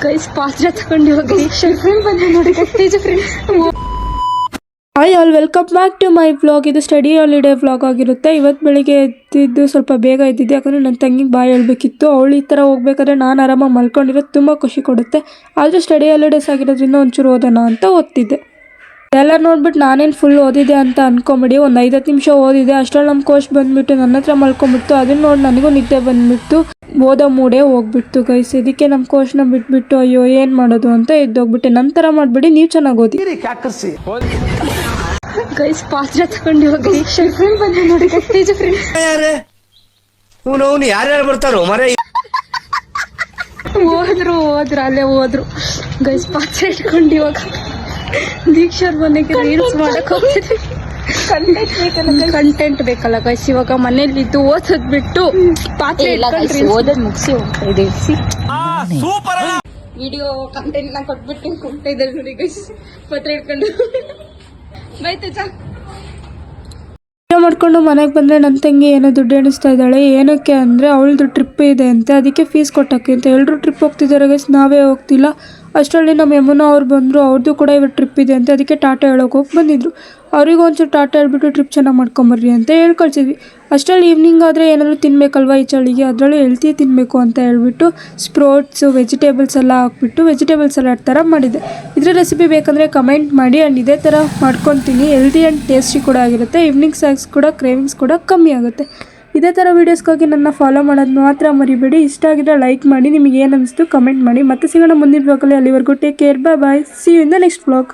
Guys ಪಾತ್ರೆ ತಗೊಂಡು ಹೋಗಿ ಫ್ರೆಂಡ್ ಬಂದು ನೋಡಿ hi all, welcome back to my vlog. ಇದು ಸ್ಟಡಿ ಹಾಲಿಡೇ ವ್ಲಾಗ್ ಆಗಿರುತ್ತೆ. ಇವತ್ತು ಬೆಳಿಗ್ಗೆ ಎದ್ದಿದ್ದು ಸ್ವಲ್ಪ ಬೇಗ ಎದ್ದಿದ್ದೆ, ಯಾಕಂದರೆ ನನ್ನ ತಂಗಿಗೆ ಬಾಯ್ ಹೇಳ್ಬೇಕಿತ್ತು. ಅವಳು ಈ ಥರ ಹೋಗ್ಬೇಕಾದ್ರೆ ನಾನು ಆರಾಮಾಗಿ ಮಲ್ಕೊಂಡಿರೋದು ತುಂಬ ಖುಷಿ ಕೊಡುತ್ತೆ. ಆದರೆ ಸ್ಟಡಿ ಹಾಲಿಡೇಸ್ ಆಗಿರೋದ್ರಿಂದ ಒಂಚೂರು ಓದೋಣ ಅಂತ ಓದ್ತಿದ್ದೆ. ಎಲ್ಲ ನೋಡ್ಬಿಟ್ಟು ನಾನೇನು ಫುಲ್ ಓದಿದೆ ಅಂತ ಅಂದ್ಕೊಂಬಿಡಿ, ಒಂದು 5-10 ನಿಮಿಷ ಓದಿದೆ. ಅಷ್ಟರಲ್ಲಿ ನಮ್ಮ ಕೋಚ್ ಬಂದುಬಿಟ್ಟು ನನ್ನ ಹತ್ರ ಮಲ್ಕೊಂಡ್ಬಿಡ್ತು. ಅದನ್ನು ನೋಡಿ ನನಗೂ ನಿದ್ದೆ ಬಂದುಬಿಟ್ಟು ಓದೋ ಮೂಡೇ ಹೋಗ್ಬಿಡ್ತು ಗೈಸ್. ಇದಕ್ಕೆ ನಮ್ಮ ಕೋಚ್ನ ಬಿಟ್ಬಿಟ್ಟು ಅಯ್ಯೋ ಏನು ಮಾಡೋದು ಅಂತ ಎದ್ದೋಗ್ಬಿಟ್ಟೆ. ನಂತರ ಮಾಡಿಬಿಡಿ, ನೀವು ಚೆನ್ನಾಗಿ ಓದಿ ಗೈಸ್. ಪಾತ್ರೆ ತಗೊಂಡು ಹೋಗಿ ಫ್ರೆಂಡ್ ಬಂದು ನೋಡಿ ಯಾರ್ಯಾರು ಬರ್ತಾರೋ ಮರೆ ಹೋದ್ರು ಅಲ್ಲೇ ಹೋದ್ರು ಗೈಸ್. ಪಾತ್ರೆ ಇಟ್ಕೊಂಡು ಇವಾಗ ದೀಕ್ಷಾರ್ ಮನೆಗೆ ರೀಲ್ಸ್ ಮಾಡಕ್ ಹೋಗ್ತಿದ್ವಿ. ಕಂಟೆಂಟ್ ಬೇಕಲ್ಲ ಗೈಸ್. ಇವಾಗ ಮನೇಲಿ ಇದ್ದು ಓದೋದ್ ಬಿಟ್ಟು ಪಾತ್ರೆ ಓದೋದ್ ಮುಗಿಸಿ ಹೋಗ್ತಾ ಇದ್ದೀವಿ. ವಿಡಿಯೋ ಕಂಟೆಂಟ್ ನ ಕೊಟ್ಬಿಟ್ಟು ಹೋಗ್ತಾ ಇದ್ದಾರೆ ನೋಡಿ ಗೈಸ್. ಪಾತ್ರೆ ಇಟ್ಕೊಂಡು ಬೈತೇಜಾ ಮಾಡ್ಕೊಂಡು ಮನೆಗೆ ಬಂದರೆ ನನ್ನ ತಂಗಿ ಏನೋ ದುಡ್ಡು ಎಣಿಸ್ತಾ ಇದ್ದಾಳೆ. ಏನಕ್ಕೆ ಅಂದರೆ ಅವಳದು ಟ್ರಿಪ್ ಇದೆ ಅಂತೆ, ಅದಕ್ಕೆ ಫೀಸ್ ಕೊಟ್ಟಕ್ಕೆ ಅಂತ. ಎಲ್ಲರೂ ಟ್ರಿಪ್ ಹೋಗ್ತಿದ್ದಾರೆ ಗೈಸ್, ನಾವೇ ಹೋಗ್ತಿಲ್ಲ. ಅಷ್ಟರಲ್ಲಿ ನಮ್ಮ ಯಮುನಾ ಅವ್ರು ಬಂದರು, ಅವ್ರದ್ದು ಕೂಡ ಇವತ್ತು ಟ್ರಿಪ್ ಇದೆ ಅಂತ. ಅದಕ್ಕೆ ಟಾಟಾ ಹೇಳೋಕೆ ಹೋಗಿ ಬಂದಿದ್ರು. ಅವ್ರಿಗೂ ಒಂಚೂರು ಟಾಟಾ ಹೇಳ್ಬಿಟ್ಟು ಟ್ರಿಪ್ ಚೆನ್ನಾಗಿ ಮಾಡ್ಕೊಂಬರ್ರಿ ಅಂತ ಹೇಳ್ಕೊಳ್ತಿದ್ವಿ. ಅಷ್ಟರಲ್ಲಿ ಈವ್ನಿಂಗ್ ಆದರೆ ಏನಾದರೂ ತಿನ್ನಬೇಕಲ್ವ ಈ ಚಳಿಗೆ, ಅದರಲ್ಲೂ ಹೆಲ್ತಿ ತಿನ್ನಬೇಕು ಅಂತ ಹೇಳ್ಬಿಟ್ಟು ಸ್ಪ್ರೋಟ್ಸು ವೆಜಿಟೇಬಲ್ಸ್ ಎಲ್ಲ ಹಾಕ್ಬಿಟ್ಟು ವೆಜಿಟೇಬಲ್ಸ್ ಎಲ್ಲ ಥರ ಮಾಡಿದ್ದೆ. ಇದರ ರೆಸಿಪಿ ಬೇಕಂದರೆ ಕಮೆಂಟ್ ಮಾಡಿ. ಆ್ಯಂಡ್ ಇದೇ ಥರ ಮಾಡ್ಕೊತೀನಿ. ಹೆಲ್ದಿ ಆ್ಯಂಡ್ ಟೇಸ್ಟಿ ಕೂಡ ಆಗಿರುತ್ತೆ. ಈವ್ನಿಂಗ್ ಸ್ನ್ಯಾಕ್ಸ್ ಕೂಡ ಕ್ರೇವಿಂಗ್ಸ್ ಕೂಡ ಕಮ್ಮಿ ಆಗುತ್ತೆ. ಇದೇ ಥರ ವೀಡಿಯೋಸ್ಗಾಗಿ ನನ್ನ ಫಾಲೋ ಮಾಡೋದು ಮಾತ್ರ ಮರಿಬೇಡಿ. ಇಷ್ಟ ಆಗಿದ್ರೆ ಲೈಕ್ ಮಾಡಿ. ನಿಮಗೆ ಏನು ಅನಿಸ್ತು ಕಮೆಂಟ್ ಮಾಡಿ. ಮತ್ತೆ ಸಿಗೋಣ ಮುಂದಿನ ವ್ಲಾಗಲ್ಲಿ. ಅಲ್ಲಿವರೆಗೂ take care, bye. See you in the next vlog.